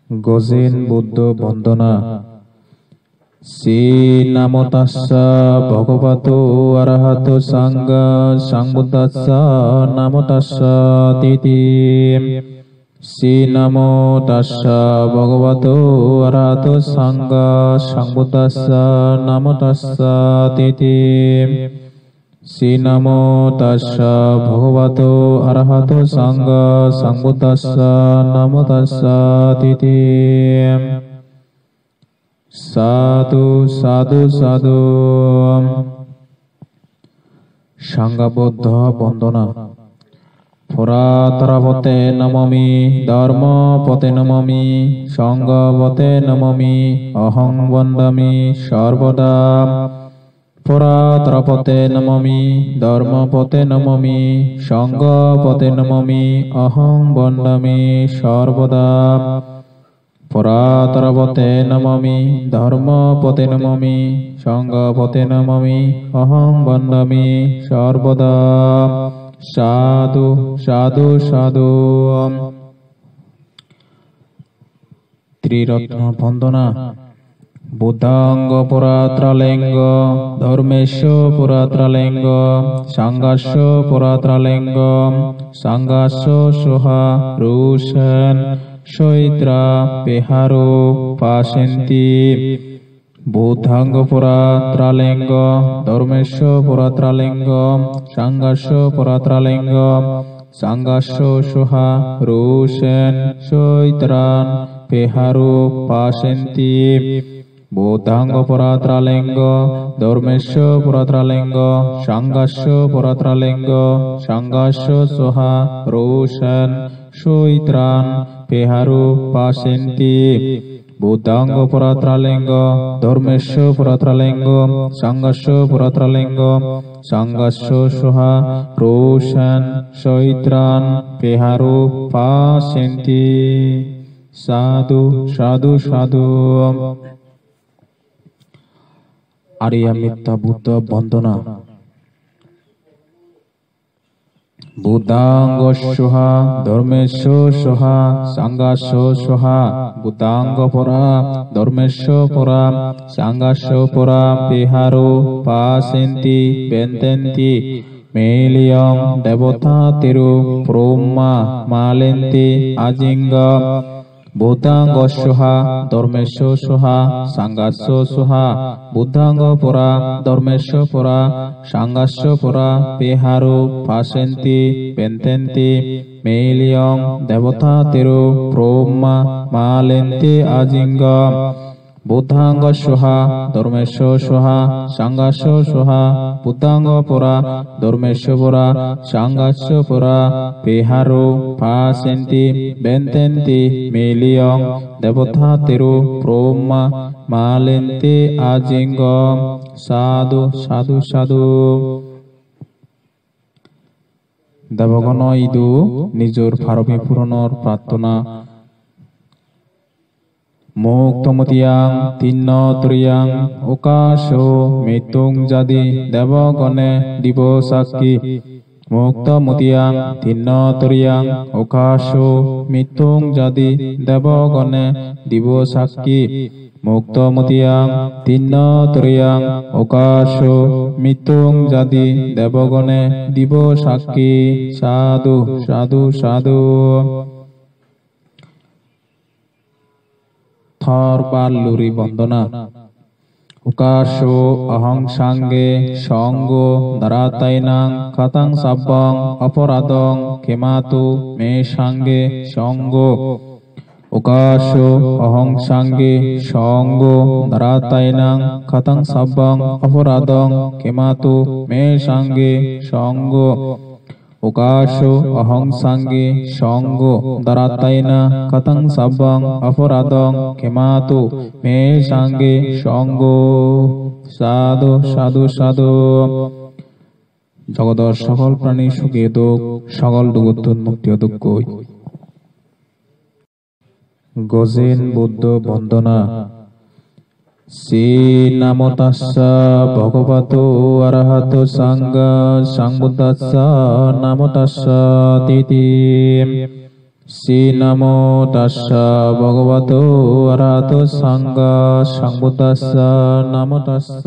গজেন বুদ্ধ বন্দনা। শ্রী নাম তাস্সা ভগবতো অরহতো সংবুদ্ধাস্সা নাম তাস্সা তিতি। শ্রী নামো তাস্সা ভগবতো অরহতো সংবুদ্ধাস্সা নাম তাস্সা তিতি। শ্রী নামো তাস্সা ভগবতো অরহতো সংবুদ্ধাস্সা নাম তাস্সা তিতি। সাধু সাধু সাধু। সাঙ্গবদ্ধ বন্দনা। পুরাতরপতে নমামি ধর্মপতে নমামি সংঘপতে নমামি অহং বন্দামি সর্বদা। পুরাতরপতে নমামি ধর্মপতে নমামি সংঘপতে নমামি অহং বন্দামি সর্বদা। পুরাতরপতে নমামি ধর্মপতে নমামি সংঘপতে নমামি অহং বন্দামি সর্বদা। সাধু সাধু সাধু। ত্রিরত্ন বন্দনা। বুদ্ধাঙ্গ পুরাত্রালিঙ্গ ধর্মেশ পুরাত্রালিঙ্গ সাঙ্গাস্য পুরাত্রালিঙ্গ সাঙ্গাস্য সোহা রুশন সৈত্রা পেহারো পাশেন্তি। বুদ্ধাঙ্গ পুরাত্রালিঙ্গ ধর্মেশ পুরাত্রালিঙ্গ সাঙ্গাস্য পুরাত্রালিঙ্গ সাঙ্গাস্য সোহা রুশন সৈত্রান পেহারো পাশেন্তি। বুদ্ধাঙ্গ পুরাত্রালিঙ্গ ধর্মেশ পুরাত্রালিঙ্গ সাঙ্গাস্য পুরাত্রালিঙ্গ সাঙ্গাস্য সোহা রোশন সৈত্রান পেহারো পাশেন্তি। বুদ্ধাঙ্গ পুরাত্রালিঙ্গ ধর্মেশ পুরাত্রালিঙ্গ সাঙ্গাস্য পুরাত্রালিঙ্গ সাঙ্গাস্য সোহা রোশন সৈত্রান পেহারো পাশেন্তি। সাধু সাধু সাধু। আরিয়া মিথ্যা বুদ্ধ বন্দনা। বুদ্ধাঙ্গ সোহা ধর্মেশ সোহা সাঙ্গাস্য সোহা। বুদ্ধাঙ্গ পরা ধর্মেশ পরা সাঙ্গাস্য পরা পেহারো পাশেন্তি বেন্তেন্তি। মেলিয়ং দেবতা তিরু ব্রহ্মা মালেন্তি আজিঙ্গ। বুদ্ধাঙ্গ সোহা ধর্মেশ সোহা সাঙ্গাস্য সোহা। বুদ্ধাঙ্গ পরা ধর্মেশ পরা সাঙ্গাস্য পরা পেহারো পাশেন্তি বেন্তেন্তি। মেলিয়ং দেবতা তিরু ব্রহ্মা মালেন্তি আজিঙ্গ। বুদ্ধাঙ্গ সোহা ধর্মেশ সোহা সাঙ্গাস্য সোহা। বুদ্ধাঙ্গ পরা ধর্মেশ পরা সাঙ্গাস্য পরা পেহারো পাশেন্তি বেন্তেন্তি। মেলিয়ং দেবতা তিরু ব্রহ্মা মালেন্তি আজিঙ্গ। সাধু সাধু সাধু। দেবগণ ইদু নিজর ফারবি পূরণর প্রার্থনা। মুক্তমতিয়াং তিন্ন ত্রিয়াং ওকাশ মৃত্যুং যদি দেবগণে দিব সাক্ষী। মুক্তমতিয়াং তিন্ন ত্রিয়াং ওকাশ মৃত্যুং যদি দেবগণে দিব সাক্ষী। মুক্তমতিয়াং তিন্ন ত্রিয়াং ওকাশ মৃত্যুং যদি দেবগণে দিব সাক্ষী। সাধু সাধু সাধু। থর পাল্লুরি বন্দনা। উকাশ অহং সাঙ্গে সঙ্গ দারাতাইনাং খাতাং সাব্বং অপরাধং ক্ষেমাতু মে সাঙ্গে সঙ্গ। উকাশ অহং সাঙ্গে সঙ্গ দারাতাইনাং খাতাং সাব্বং অপরাধং ক্ষেমাতু মে সাঙ্গে সঙ্গ। উকাশ অহং সাঙ্গে সঙ্গ দারাতাইনা খাতাং সাব্বং অপরাধং ক্ষেমাতু মে সাঙ্গে সঙ্গ। সাধু সাধু সাধু। জগদর সকল প্রাণী সুখে দুঃখ সকল দুঃখোত্তর মুক্তি দুঃখ। গজেন বুদ্ধ বন্দনা। শ্রী নাম তাস্সা ভগবতো অরহতো সংবুদ্ধাস্সা নাম তাস্সা তিতি। শ্রী নমো তাস্য ভগবতো অরহতো সাম্মা সম্বুদ্ধাস্য নমো তাস্য।